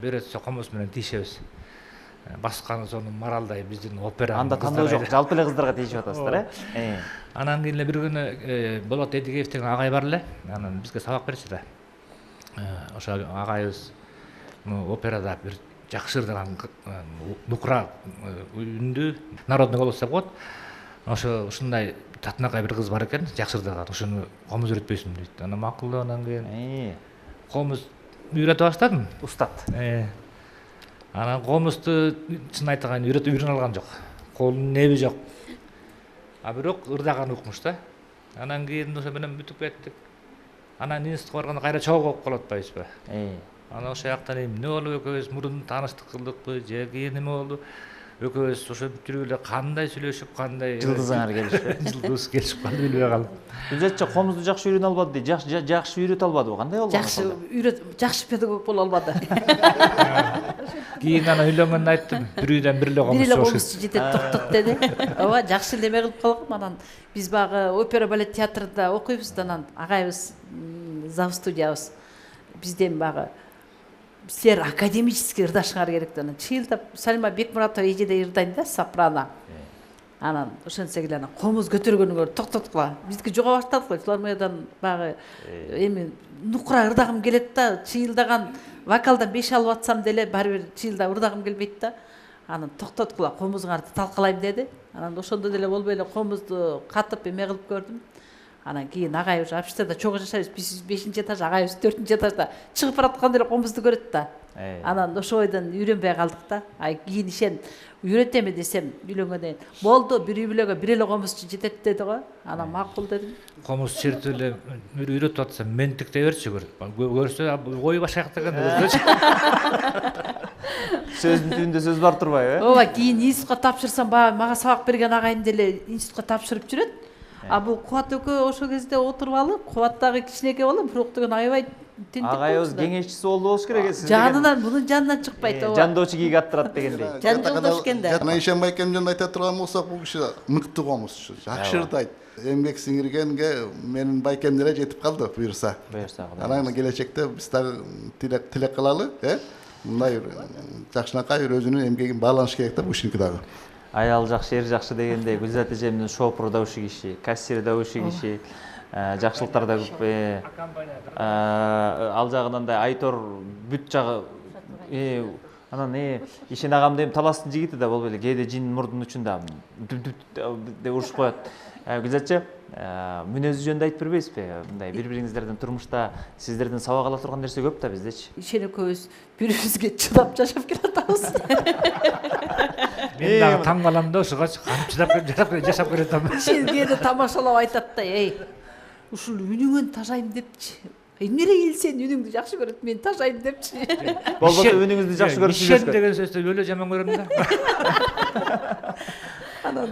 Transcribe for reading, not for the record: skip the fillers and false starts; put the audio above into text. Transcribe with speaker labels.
Speaker 1: Берет комуз менен тийишебиз. Басканы сонун маралдай биздин опера.
Speaker 2: Анда тандоо жок, жалпы эле кыздарга тийишип атасыздар, э?
Speaker 1: Анан кийин эле бир күнү Болот Эдигеев деген агай бар эле. Анан бизге сабак берчү да. Ошо агайыбыз операда бир жакшы ырдаган нукра үндүү народный голос деп коет. Ушундай татынакай бир кыз бар экен, жакшы ырдаган. Ошону комуз үйрөтпөйсүңбү дейт. Анан макул деп анан кийин комуз үйрөтө баштадым.
Speaker 2: Устат.
Speaker 1: Анан комузду чын айтканда үйрөнө алган жок. Колунун неби жок. А бирок ырдаган укмуш да. Анан кийин ошо менен бүтүп кеттик. Анан институтка барганда кайра чогуу болуп калып атпайбызбы? Анан ошол жактан эмне болуп экөөбүз мурун тааныштык кылдыкпы, же кийин эме болду? Экөөбүз ошо жүрүп эле кандай сүйлөшүп, кандай
Speaker 2: Жылдызыңар келишпи?
Speaker 1: Жылдыз келишип калды, билбей калдым.
Speaker 2: Гүлзатчы комузду жакшы үйрөнө албады дейт. Жакшы үйрөтө албадыбы? Кандай болду?
Speaker 3: Жакшы педагог боло албады.
Speaker 1: Кийин анан үйлөнгөндө айттым, бир үйдөн бир эле комуз
Speaker 3: жетет токтот деди. Ооба, жакшы эле эме кылып калгам. Анан биз багы опера балет театрында окуйбуз да, анан агайыбыз зав студиябыз бизден багы силер академический ырдашыңар керек да. Анан чыйылдап Салима Бекмуратова эжеде ырдайм да, сопрано. Анан ошентсе эле анан комуз көтөргөнүңөр токтоткула. Бизге жуга баштадык го, филармониядан багы эми нукра ырдагым келет да, чыйылдаган вокалдан 5 алып атсам деле баары бир чыйылдап ырдагым келбейт да. Анан токтоткула, комузуңарды талкалайм деди. Анан ошондо деле болбой эле комузду катып эме кылып көрдүм. Анан кийин агай уже общежитиеда чогуу жашайбыз, биз 5-этаж, агайыбыз 4-этажда чыгып баратканда эле комузду көрөт да. Анан ошо бойдон үйрөнбөй калдык да. Кийин ишен үйрөтөм десем, үйлөнгөндөн кийин болду, бир үй бүлөгө бир эле комузчу жетет деди го. Анан макул дедим.
Speaker 1: Комуз чертип эле үйрөтүп атса ментиктей берчү көрсө ой башак деген
Speaker 2: Сөздүн түбүндө сөз бар турбайбы,
Speaker 3: Ооба, кийин институтка тапшырсам, мага сабак берген агайым деле институтка тапшырып жүрөт. А бул Кубат экөө ошол кезде отуруп алып, Кубат дагы кичинекей болом, бирок деген аябай тентек.
Speaker 2: Агайыбыз кеңешчиси болуш керек сиз.
Speaker 3: Жанынан, мунун жанынан чыкпайт, ооба.
Speaker 2: Жандоочу кийик аттырат дегендей.
Speaker 3: Жан жолдош экен да.
Speaker 4: Жана Ишенбай экемден айта турган болсок, бул киши мыкты комузчу, жакшы ырдайт. Эмгек сиңиргенге менин байкем деле жетип калды, буюрса. Анан келечекте биз дагы тилек кылалы, мындай жакшынакай өзүнүн эмгегин бааланыш керек да, ушиники дагы.
Speaker 2: Аял жакшы, эр жакшы дегендей, Гүлзат эжемдин шопуру да ушул киши, кассири да ушул киши, жакшылыктар да көп. Ал жагынан да Айтор бүт жагы анан Ишен агам дейм таластын жигити да болбой эле, кээде жин мурдун учунда деп урушуп коет. Гүлзатчы, мүнөзү жөнүндө айтып бербейсизби? Мындай бири-бириңиздерден турмушта сиздерден сабак ала турган нерсе көп да биздечи.
Speaker 3: Ишен экөөбүз бири-бирибизге чыдап жашап келатабыз.
Speaker 1: Мен дагы таң калам да, ошого чыдап жашап келатам.
Speaker 3: Ишен кээде тамашалап айтат да, ушул үнүңөн тажайм депчи. Эмне эл сен үнүңдү жакшы көрөт, мен тажайм депчи.
Speaker 2: Болбосо үнүңүздү жакшы көрүп
Speaker 1: Ишен деген сөздү өлө жаман көрөм да.
Speaker 3: Анан